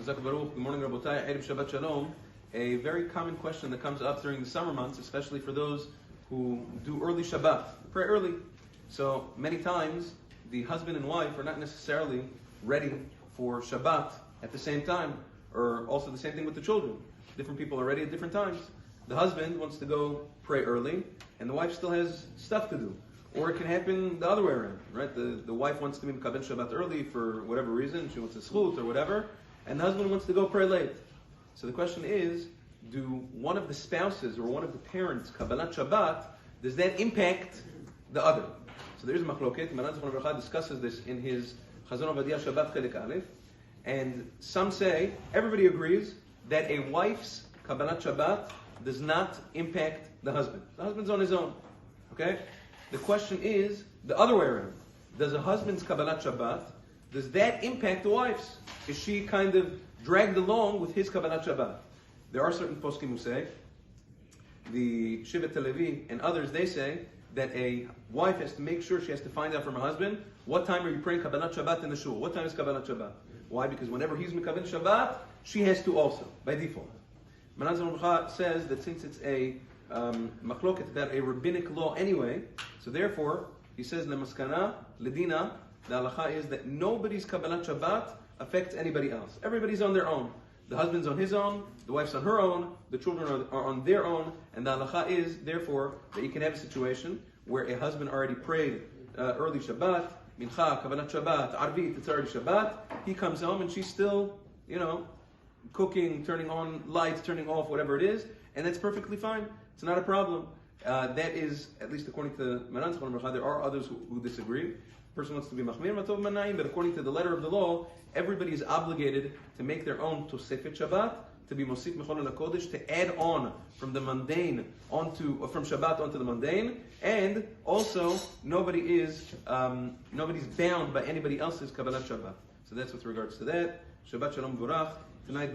Good morning, Rabotai. Erev Shabbat Shalom. A very common question that comes up during the summer months, especially for those who do early Shabbat, pray early. So many times, the husband and wife are not necessarily ready for Shabbat at the same time, or also the same thing with the children. Different people are ready at different times. The husband wants to go pray early, and the wife still has stuff to do. Or it can happen the other way around, right? The wife wants to be Mekabel Shabbat early for whatever reason, she wants a schut or whatever, and the husband wants to go pray late. So the question is, do one of the spouses or one of the parents Kabbalat Shabbat, does that impact the other? So there's a machloket. Maran Zichrono Livracha discusses this in his Chazon Ovadia Shabbat Chelek Aleph, and some say, everybody agrees that a wife's Kabbalat Shabbat does not impact the husband. The husband's on his own. Okay? The question is the other way around. Does a husband's Kabbalat Shabbat, does that impact the wife's? Is she kind of dragged along with his Kabbalat Shabbat? There are certain poskim who say, the Shivat Levi and others, they say that a wife has to make sure she has to find out from her husband, what time are you praying Kabbalat Shabbat in the shul? What time is Kabbalat Shabbat? Why? Because whenever he's Mekabel Shabbat, she has to also, by default. Maran Zichrono Livracha says that since it's a machloket, about a rabbinic law anyway, so therefore, he says, lemaskana, ledina, the halacha is that nobody's Kabbalat Shabbat affects anybody else. Everybody's on their own. The husband's on his own, the wife's on her own, the children are on their own, and the halacha is, therefore, that you can have a situation where a husband already prayed early Shabbat, mincha, Kabbalat Shabbat, arvit, it's already Shabbat, he comes home and she's still, cooking, turning on lights, turning off, whatever it is, and that's perfectly fine. It's not a problem. That is, at least according to Maran Zichrono Livracha, there are others who disagree. The person wants to be machmir matov manayim, but according to the letter of the law, everybody is obligated to make their own tosefet Shabbat, to be mosif mechol lakodesh, to add on from the mundane from Shabbat onto the mundane, and also nobody's bound by anybody else's Kabbalat Shabbat. So that's with regards to that. Shabbat Shalom Vurach. Tonight,